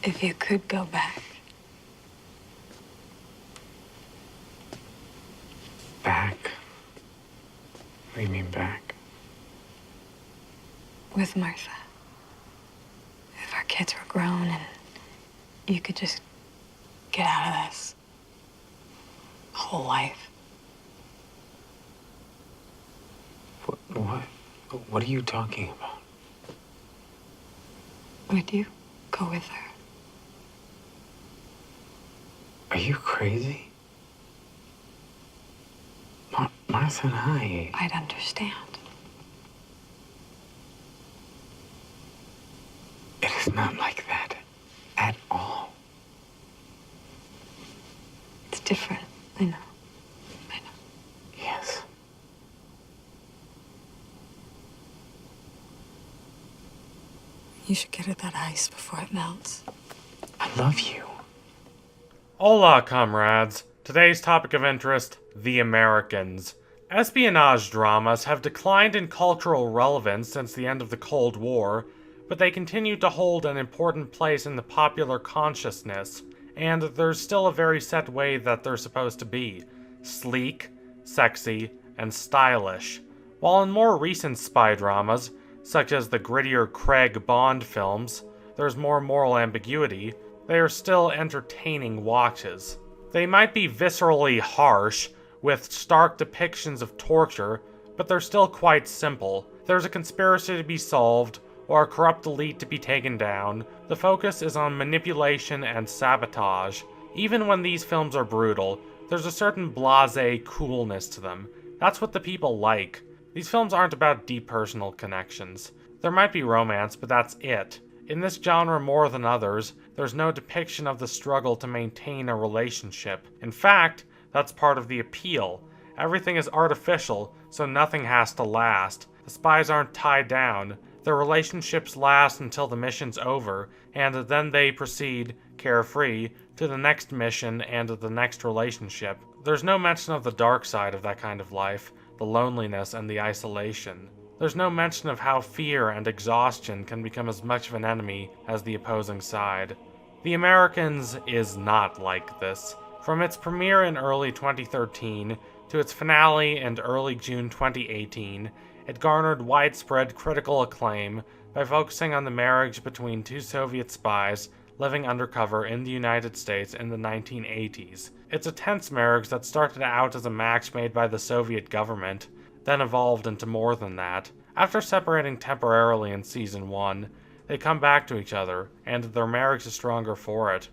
If you could go back. Back? What do you mean back? With Martha. If our kids were grown and you could just get out of this whole life. What are you talking about? Would you go with her? Are you crazy? Martha and I... I'd understand. It is not like that. At all. It's different. I know. Yes. You should get her that ice before it melts. I love you. Hola, comrades. Today's topic of interest, the Americans. Espionage dramas have declined in cultural relevance since the end of the Cold War, but they continue to hold an important place in the popular consciousness, and there's still a very set way that they're supposed to be. Sleek, sexy, and stylish. While in more recent spy dramas, such as the grittier Craig Bond films, there's more moral ambiguity, they are still entertaining watches. They might be viscerally harsh, with stark depictions of torture, but they're still quite simple. There's a conspiracy to be solved, or a corrupt elite to be taken down. The focus is on manipulation and sabotage. Even when these films are brutal, there's a certain blasé coolness to them. That's what the people like. These films aren't about deep personal connections. There might be romance, but that's it. In this genre more than others, there's no depiction of the struggle to maintain a relationship. In fact, that's part of the appeal. Everything is artificial, so nothing has to last. The spies aren't tied down. Their relationships last until the mission's over, and then they proceed, carefree, to the next mission and the next relationship. There's no mention of the dark side of that kind of life, the loneliness and the isolation. There's no mention of how fear and exhaustion can become as much of an enemy as the opposing side. The Americans is not like this. From its premiere in early 2013 to its finale in early June 2018, it garnered widespread critical acclaim by focusing on the marriage between two Soviet spies living undercover in the United States in the 1980s. It's a tense marriage that started out as a match made by the Soviet government, then evolved into more than that. After separating temporarily in Season 1, they come back to each other, and their marriage is stronger for it.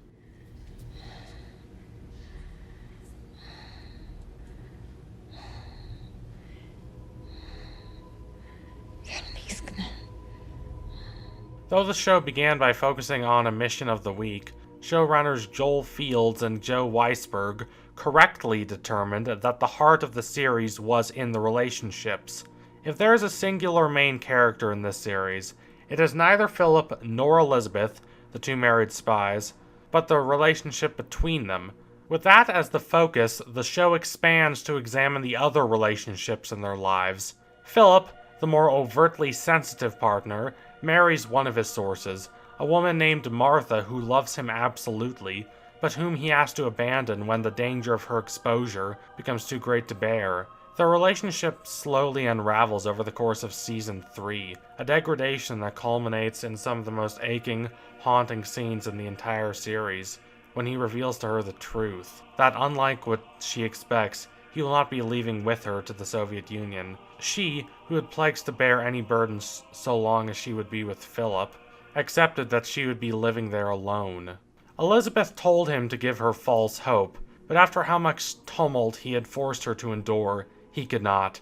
Though the show began by focusing on a mission of the week, showrunners Joel Fields and Joe Weisberg correctly determined that the heart of the series was in the relationships. If there is a singular main character in this series, it is neither Philip nor Elizabeth, the two married spies, but the relationship between them. With that as the focus, the show expands to examine the other relationships in their lives. Philip, the more overtly sensitive partner, marries one of his sources, a woman named Martha who loves him absolutely, but whom he has to abandon when the danger of her exposure becomes too great to bear. Their relationship slowly unravels over the course of Season 3, a degradation that culminates in some of the most aching, haunting scenes in the entire series, when he reveals to her the truth, that unlike what she expects, he will not be leaving with her to the Soviet Union. She, who had pledged to bear any burdens so long as she would be with Philip, accepted that she would be living there alone. Elizabeth told him to give her false hope, but after how much tumult he had forced her to endure, he could not.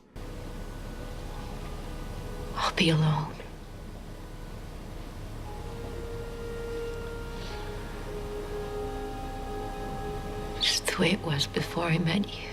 I'll be alone. Just the way it was before I met you.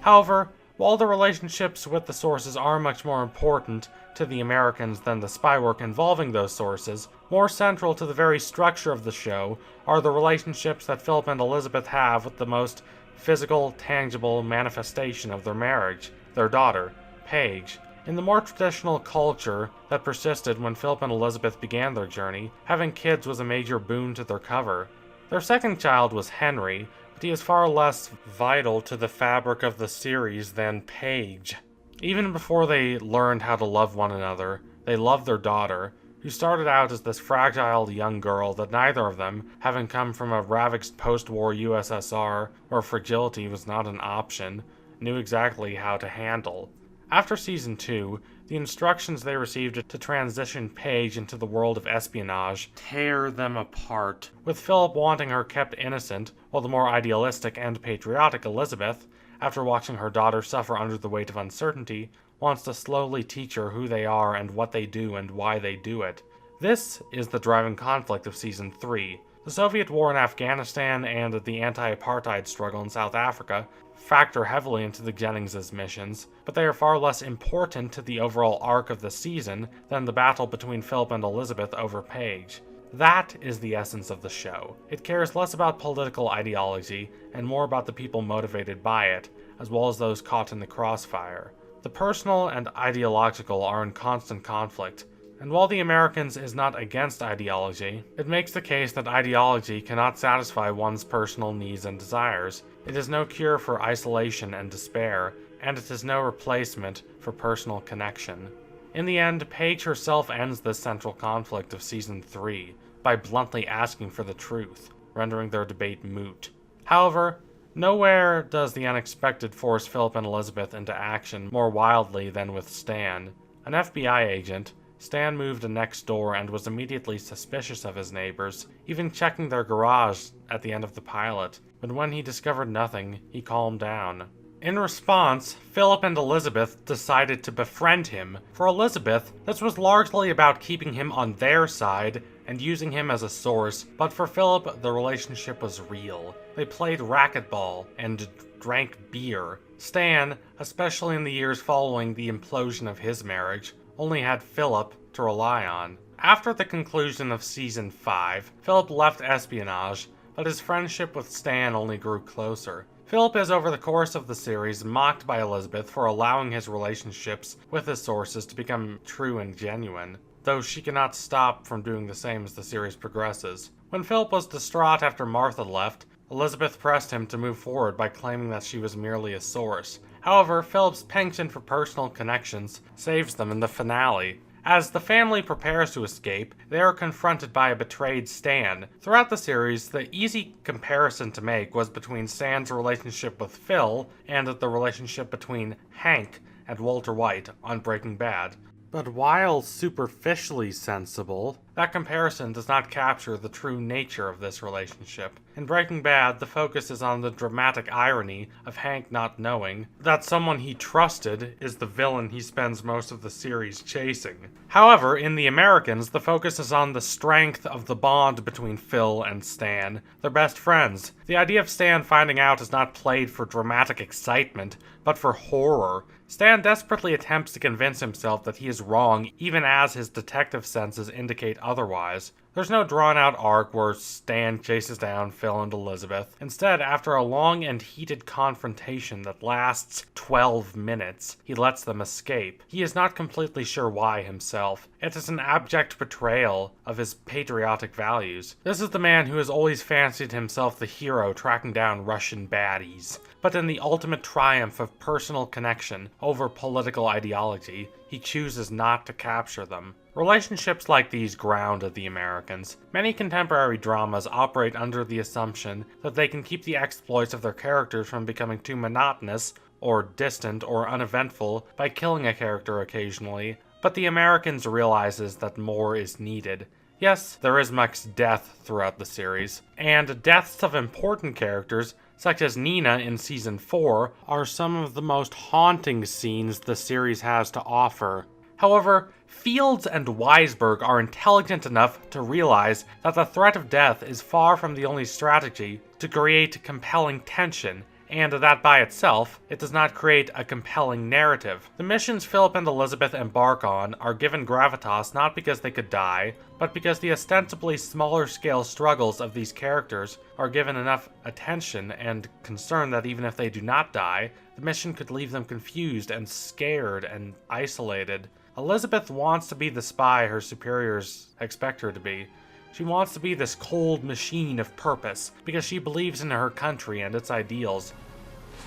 However, while the relationships with the sources are much more important to the Americans than the spy work involving those sources, more central to the very structure of the show are the relationships that Philip and Elizabeth have with the most physical, tangible manifestation of their marriage, their daughter, Paige. In the more traditional culture that persisted when Philip and Elizabeth began their journey, having kids was a major boon to their cover. Their second child was Henry, but he is far less vital to the fabric of the series than Paige. Even before they learned how to love one another, they loved their daughter, who started out as this fragile young girl that neither of them, having come from a ravaged post-war USSR where fragility was not an option, knew exactly how to handle. After Season 2, the instructions they received to transition Paige into the world of espionage tear them apart, with Philip wanting her kept innocent, while the more idealistic and patriotic Elizabeth, after watching her daughter suffer under the weight of uncertainty, wants to slowly teach her who they are and what they do and why they do it. This is the driving conflict of Season 3. The Soviet war in Afghanistan and the anti-apartheid struggle in South Africa factor heavily into the Jennings' missions, but they are far less important to the overall arc of the season than the battle between Philip and Elizabeth over Paige. That is the essence of the show. It cares less about political ideology and more about the people motivated by it, as well as those caught in the crossfire. The personal and ideological are in constant conflict, and while The Americans is not against ideology, it makes the case that ideology cannot satisfy one's personal needs and desires. It is no cure for isolation and despair, and it is no replacement for personal connection. In the end, Paige herself ends this central conflict of Season 3 by bluntly asking for the truth, rendering their debate moot. However, nowhere does the unexpected force Philip and Elizabeth into action more wildly than with Stan. An FBI agent, Stan moved next door and was immediately suspicious of his neighbors, even checking their garage at the end of the pilot, but when he discovered nothing, he calmed down. In response, Philip and Elizabeth decided to befriend him. For Elizabeth, this was largely about keeping him on their side and using him as a source, but for Philip, the relationship was real. They played racquetball and drank beer. Stan, especially in the years following the implosion of his marriage, only had Philip to rely on. After the conclusion of Season 5, Philip left espionage, but his friendship with Stan only grew closer. Philip is, over the course of the series, mocked by Elizabeth for allowing his relationships with his sources to become true and genuine, though she cannot stop from doing the same as the series progresses. When Philip was distraught after Martha left, Elizabeth pressed him to move forward by claiming that she was merely a source. However, Philip's penchant for personal connections saves them in the finale. As the family prepares to escape, they are confronted by a betrayed Stan. Throughout the series, the easy comparison to make was between Stan's relationship with Phil and the relationship between Hank and Walter White on Breaking Bad. But while superficially sensible, that comparison does not capture the true nature of this relationship. In Breaking Bad, the focus is on the dramatic irony of Hank not knowing that someone he trusted is the villain he spends most of the series chasing. However, in The Americans, the focus is on the strength of the bond between Phil and Stan. They're best friends. The idea of Stan finding out is not played for dramatic excitement, but for horror. Stan desperately attempts to convince himself that he is wrong, even as his detective senses indicate otherwise. There's no drawn-out arc where Stan chases down Phil and Elizabeth. Instead, after a long and heated confrontation that lasts 12 minutes, he lets them escape. He is not completely sure why himself. It is an abject betrayal of his patriotic values. This is the man who has always fancied himself the hero tracking down Russian baddies. But in the ultimate triumph of personal connection over political ideology, he chooses not to capture them. Relationships like these ground The Americans. Many contemporary dramas operate under the assumption that they can keep the exploits of their characters from becoming too monotonous, or distant, or uneventful by killing a character occasionally, but The Americans realizes that more is needed. Yes, there is much death throughout the series, and deaths of important characters, such as Nina in Season 4, are some of the most haunting scenes the series has to offer. However, Fields and Weisberg are intelligent enough to realize that the threat of death is far from the only strategy to create compelling tension, and that by itself, it does not create a compelling narrative. The missions Philip and Elizabeth embark on are given gravitas not because they could die, but because the ostensibly smaller scale struggles of these characters are given enough attention and concern that even if they do not die, the mission could leave them confused and scared and isolated. Elizabeth wants to be the spy her superiors expect her to be. She wants to be this cold machine of purpose because she believes in her country and its ideals.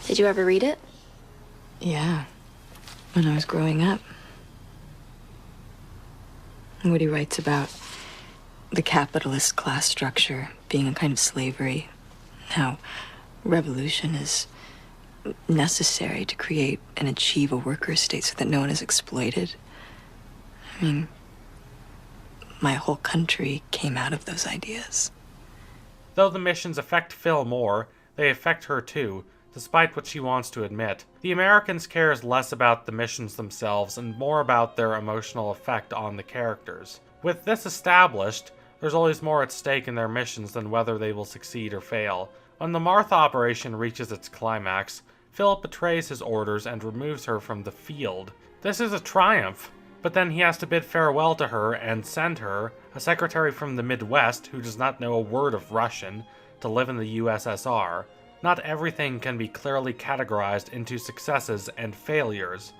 Did you ever read it? Yeah, when I was growing up. What he writes about the capitalist class structure being a kind of slavery, how revolution is necessary to create and achieve a worker state so that no one is exploited. I mean, my whole country came out of those ideas. Though the missions affect Phil more, they affect her too, despite what she wants to admit. The Americans cares less about the missions themselves and more about their emotional effect on the characters. With this established, there's always more at stake in their missions than whether they will succeed or fail. When the Martha operation reaches its climax, Philip betrays his orders and removes her from the field. This is a triumph, but then he has to bid farewell to her and send her, a secretary from the Midwest who does not know a word of Russian, to live in the USSR. Not everything can be clearly categorized into successes and failures.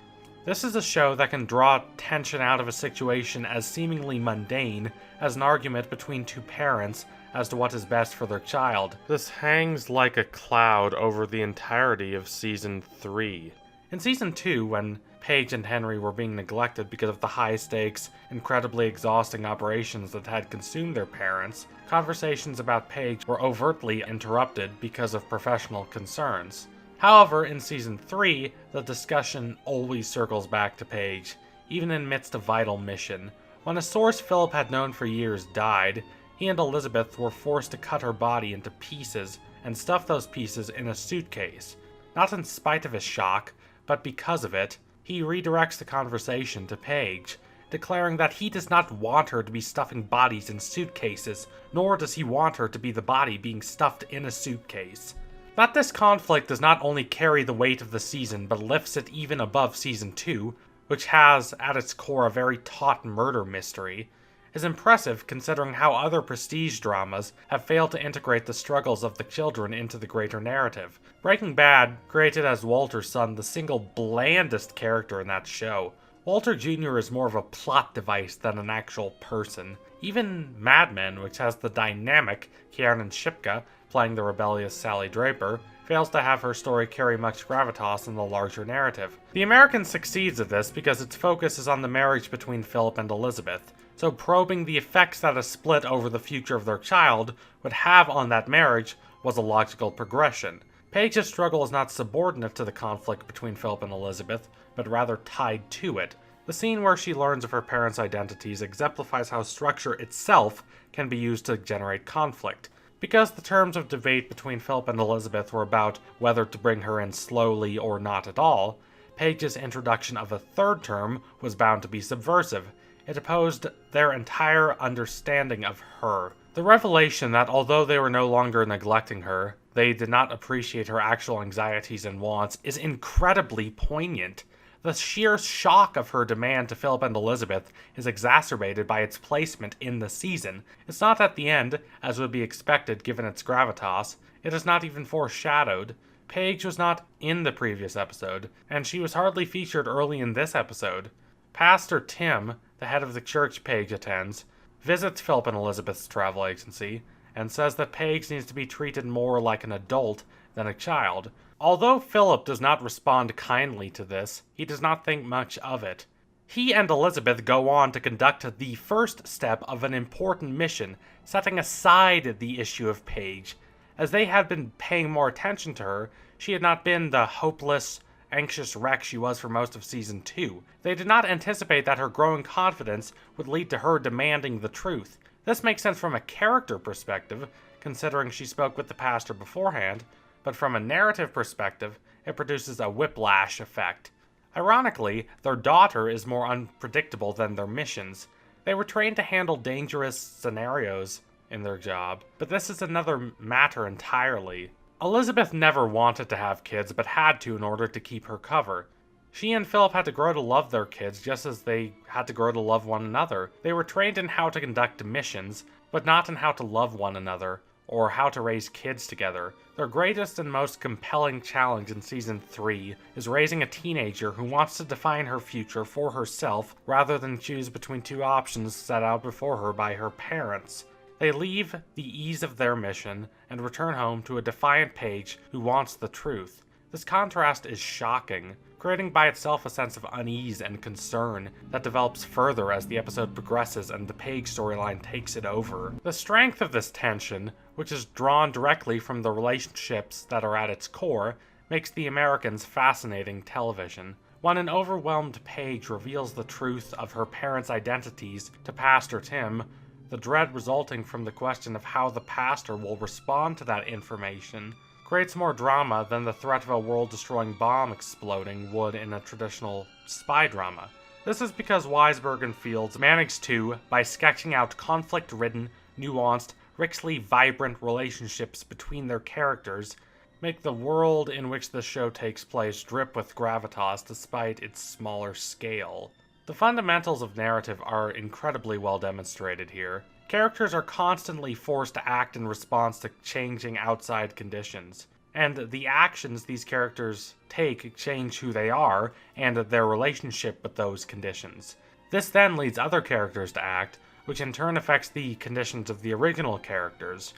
This is a show that can draw tension out of a situation as seemingly mundane as an argument between two parents as to what is best for their child. This hangs like a cloud over the entirety of Season 3. In Season 2, when Paige and Henry were being neglected because of the high-stakes, incredibly exhausting operations that had consumed their parents, conversations about Paige were overtly interrupted because of professional concerns. However, in Season 3, the discussion always circles back to Paige, even in midst of vital mission. When a source Philip had known for years died, he and Elizabeth were forced to cut her body into pieces and stuff those pieces in a suitcase. Not in spite of his shock, but because of it, he redirects the conversation to Paige, declaring that he does not want her to be stuffing bodies in suitcases, nor does he want her to be the body being stuffed in a suitcase. That this conflict does not only carry the weight of the season, but lifts it even above Season 2, which has, at its core, a very taut murder mystery, is impressive considering how other prestige dramas have failed to integrate the struggles of the children into the greater narrative. Breaking Bad created as Walter's son the single blandest character in that show. Walter Jr. is more of a plot device than an actual person. Even Mad Men, which has the dynamic Kiernan Shipka playing the rebellious Sally Draper, fails to have her story carry much gravitas in the larger narrative. The American succeeds at this because its focus is on the marriage between Philip and Elizabeth, so probing the effects that a split over the future of their child would have on that marriage was a logical progression. Paige's struggle is not subordinate to the conflict between Philip and Elizabeth, but rather tied to it. The scene where she learns of her parents' identities exemplifies how structure itself can be used to generate conflict. Because the terms of debate between Philip and Elizabeth were about whether to bring her in slowly or not at all, Paige's introduction of a third term was bound to be subversive. It opposed their entire understanding of her. The revelation that although they were no longer neglecting her, they did not appreciate her actual anxieties and wants is incredibly poignant. The sheer shock of her demand to Philip and Elizabeth is exacerbated by its placement in the season. It's not at the end, as would be expected given its gravitas. It is not even foreshadowed. Paige was not in the previous episode, and she was hardly featured early in this episode. Pastor Tim, the head of the church Paige attends, visits Philip and Elizabeth's travel agency, and says that Paige needs to be treated more like an adult than a child. Although Philip does not respond kindly to this, he does not think much of it. He and Elizabeth go on to conduct the first step of an important mission, setting aside the issue of Paige. As they had been paying more attention to her, she had not been the hopeless, anxious wreck she was for most of Season 2. They did not anticipate that her growing confidence would lead to her demanding the truth. This makes sense from a character perspective, considering she spoke with the pastor beforehand, but from a narrative perspective, it produces a whiplash effect. Ironically, their daughter is more unpredictable than their missions. They were trained to handle dangerous scenarios in their job, but this is another matter entirely. Elizabeth never wanted to have kids, but had to in order to keep her cover. She and Philip had to grow to love their kids just as they had to grow to love one another. They were trained in how to conduct missions, but not in how to love one another, or how to raise kids together. Their greatest and most compelling challenge in Season 3 is raising a teenager who wants to define her future for herself rather than choose between two options set out before her by her parents. They leave the ease of their mission and return home to a defiant Paige who wants the truth. This contrast is shocking, creating by itself a sense of unease and concern that develops further as the episode progresses and the Paige storyline takes it over. The strength of this tension, which is drawn directly from the relationships that are at its core, makes The Americans fascinating television. When an overwhelmed Paige reveals the truth of her parents' identities to Pastor Tim, the dread resulting from the question of how the pastor will respond to that information creates more drama than the threat of a world-destroying bomb exploding would in a traditional spy drama. This is because Weisberg and Fields managed to, by sketching out conflict-ridden, nuanced, richly vibrant relationships between their characters, make the world in which the show takes place drip with gravitas despite its smaller scale. The fundamentals of narrative are incredibly well demonstrated here. Characters are constantly forced to act in response to changing outside conditions, and the actions these characters take change who they are and their relationship with those conditions. This then leads other characters to act, which in turn affects the conditions of the original characters.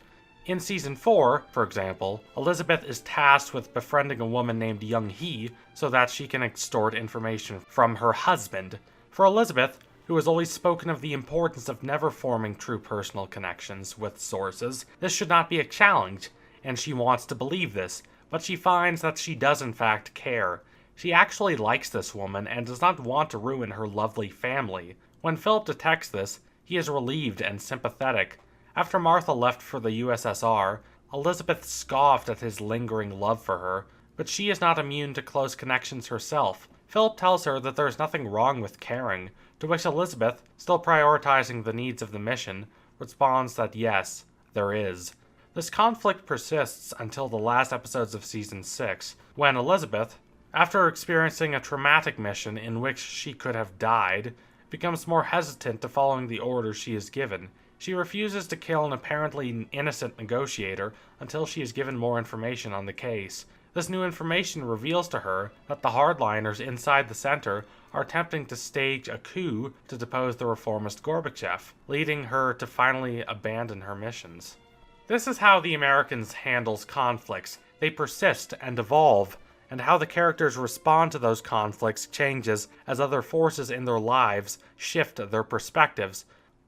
In Season 4, for example, Elizabeth is tasked with befriending a woman named Young Hee so that she can extort information from her husband. For Elizabeth, who has always spoken of the importance of never forming true personal connections with sources, this should not be a challenge, and she wants to believe this, but she finds that she does in fact care. She actually likes this woman and does not want to ruin her lovely family. When Philip detects this, he is relieved and sympathetic. After Martha left for the USSR, Elizabeth scoffed at his lingering love for her, but she is not immune to close connections herself. Philip tells her that there is nothing wrong with caring, to which Elizabeth, still prioritizing the needs of the mission, responds that yes, there is. This conflict persists until the last episodes of Season 6, when Elizabeth, after experiencing a traumatic mission in which she could have died, becomes more hesitant to following the orders she is given. She refuses to kill an apparently innocent negotiator until she is given more information on the case. This new information reveals to her that the hardliners inside the center are attempting to stage a coup to depose the reformist Gorbachev, leading her to finally abandon her missions. This is how The Americans handles conflicts. They persist and evolve, and how the characters respond to those conflicts changes as other forces in their lives shift their perspectives.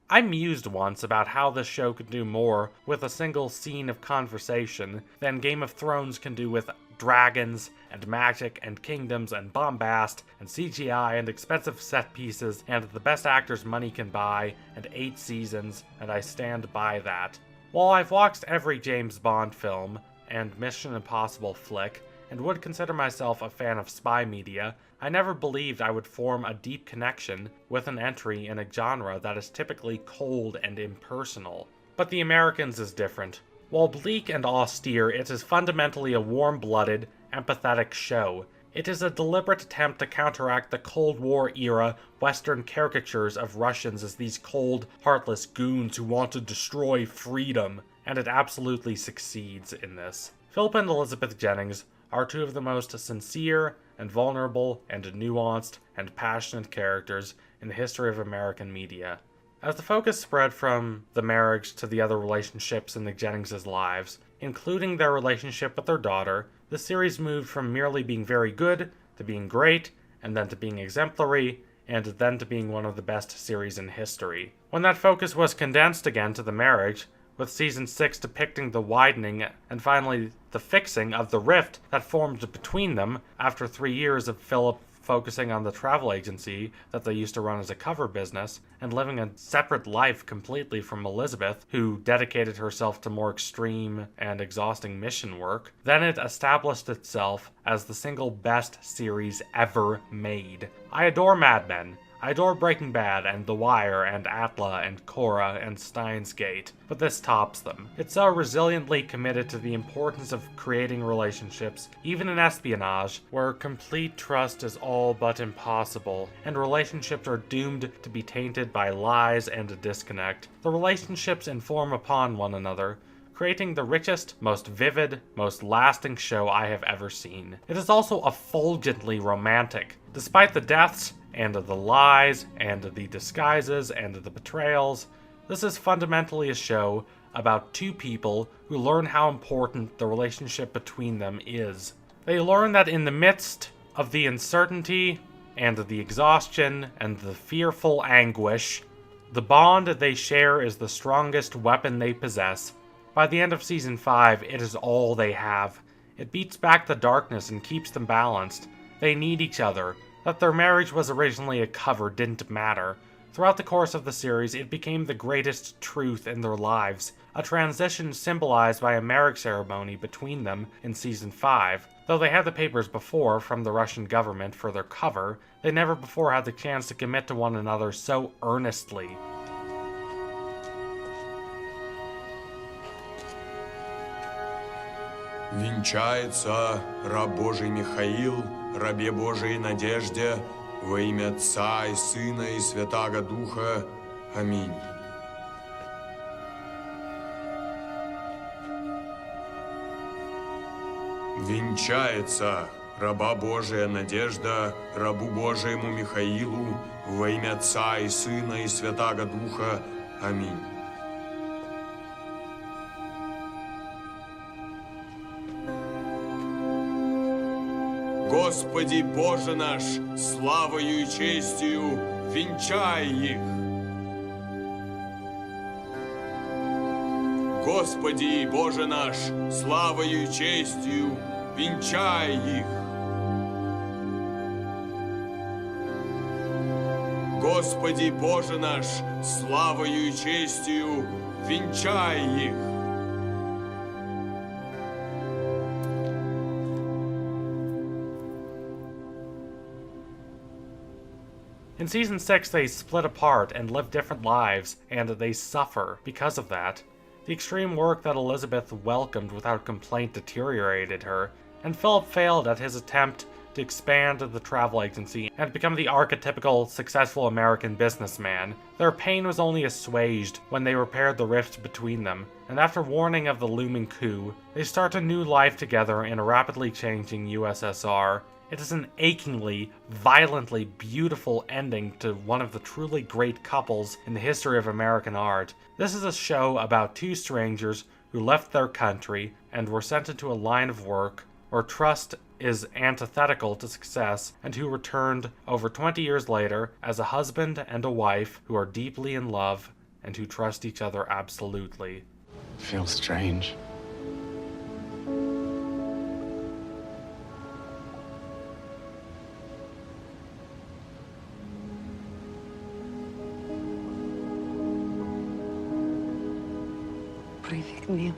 I mused once about how this show could do more with a single scene of conversation than Game of Thrones can do with dragons and magic and kingdoms and bombast and CGI and expensive set pieces and the best actors money can buy and 8 seasons, and I stand by that. While I've watched every James Bond film and Mission Impossible flick and would consider myself a fan of spy media, I never believed I would form a deep connection with an entry in a genre that is typically cold and impersonal. But The Americans is different. While bleak and austere, it is fundamentally a warm-blooded, empathetic show. It is a deliberate attempt to counteract the Cold War-era Western caricatures of Russians as these cold, heartless goons who want to destroy freedom, and it absolutely succeeds in this. Philip and Elizabeth Jennings are two of the most sincere and vulnerable and nuanced and passionate characters in the history of American media. As the focus spread from the marriage to the other relationships in the Jennings' lives, including their relationship with their daughter, the series moved from merely being very good to being great, and then to being exemplary, and then to being one of the best series in history. When that focus was condensed again to the marriage, with Season 6 depicting the widening and finally the fixing of the rift that formed between them after 3 years of Philip focusing on the travel agency that they used to run as a cover business, and living a separate life completely from Elizabeth, who dedicated herself to more extreme and exhausting mission work, then it established itself as the single best series ever made. I adore Mad Men. I adore Breaking Bad and The Wire and Atla and Korra and Steins Gate, but this tops them. It's so resiliently committed to the importance of creating relationships, even in espionage, where complete trust is all but impossible, and relationships are doomed to be tainted by lies and a disconnect. The relationships inform upon one another, creating the richest, most vivid, most lasting show I have ever seen. It is also effulgently romantic. Despite the deaths, and the lies, and the disguises, and the betrayals, this is fundamentally a show about two people who learn how important the relationship between them is. They learn that in the midst of the uncertainty, and the exhaustion, and the fearful anguish, the bond they share is the strongest weapon they possess. By the end of Season 5, it is all they have. It beats back the darkness and keeps them balanced. They need each other. That their marriage was originally a cover didn't matter. Throughout the course of the series, it became the greatest truth in their lives, a transition symbolized by a marriage ceremony between them in Season 5. Though they had the papers before from the Russian government for their cover, they never before had the chance to commit to one another so earnestly. Венчается раб Божий Михаил, рабе Божией Надежде, во имя Отца и Сына и Святаго Духа. Аминь. Венчается раба Божия Надежда, рабу Божиему Михаилу, во имя Отца и Сына и Святаго Духа. Аминь. Господи Боже наш, славою и честью венчай их. Господи Боже наш, славою и честью венчай их. Господи Боже наш, славою и честью венчай их. In Season 6, they split apart and live different lives, and they suffer because of that. The extreme work that Elizabeth welcomed without complaint deteriorated her, and Philip failed at his attempt to expand the travel agency and become the archetypical successful American businessman. Their pain was only assuaged when they repaired the rift between them, and after warning of the looming coup, they start a new life together in a rapidly changing USSR. It is an achingly, violently beautiful ending to one of the truly great couples in the history of American art. This is a show about two strangers who left their country and were sent into a line of work where trust is antithetical to success, and who returned over 20 years later as a husband and a wife who are deeply in love and who trust each other absolutely. Feels strange. Привет, мил.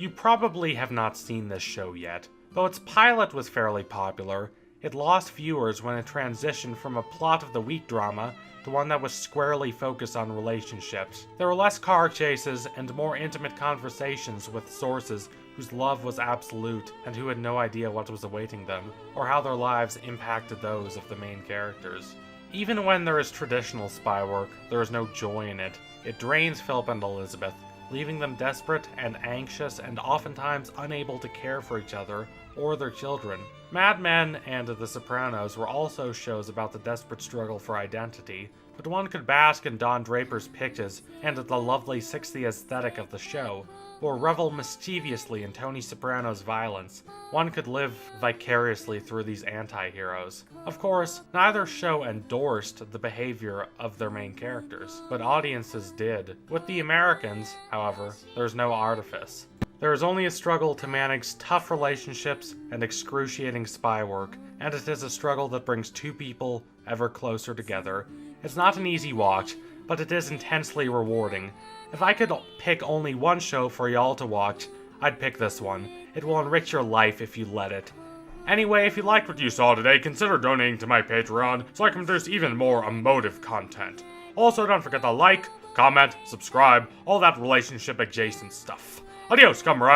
You probably have not seen this show yet. Though its pilot was fairly popular, it lost viewers when it transitioned from a plot of the week drama to one that was squarely focused on relationships. There were less car chases and more intimate conversations with sources whose love was absolute and who had no idea what was awaiting them, or how their lives impacted those of the main characters. Even when there is traditional spy work, there is no joy in it. It drains Philip and Elizabeth, leaving them desperate and anxious and oftentimes unable to care for each other or their children. Mad Men and The Sopranos were also shows about the desperate struggle for identity, but one could bask in Don Draper's pictures and the lovely 60s aesthetic of the show, or revel mischievously in Tony Soprano's violence. One could live vicariously through these anti-heroes. Of course, neither show endorsed the behavior of their main characters, but audiences did. With The Americans, however, there's no artifice. There is only a struggle to manage tough relationships and excruciating spy work, and it is a struggle that brings two people ever closer together. It's not an easy watch, but it is intensely rewarding. If I could pick only one show for y'all to watch, I'd pick this one. It will enrich your life if you let it. Anyway, if you liked what you saw today, consider donating to my Patreon so I can produce even more emotive content. Also, don't forget to like, comment, subscribe, all that relationship adjacent stuff. Adios, comrades!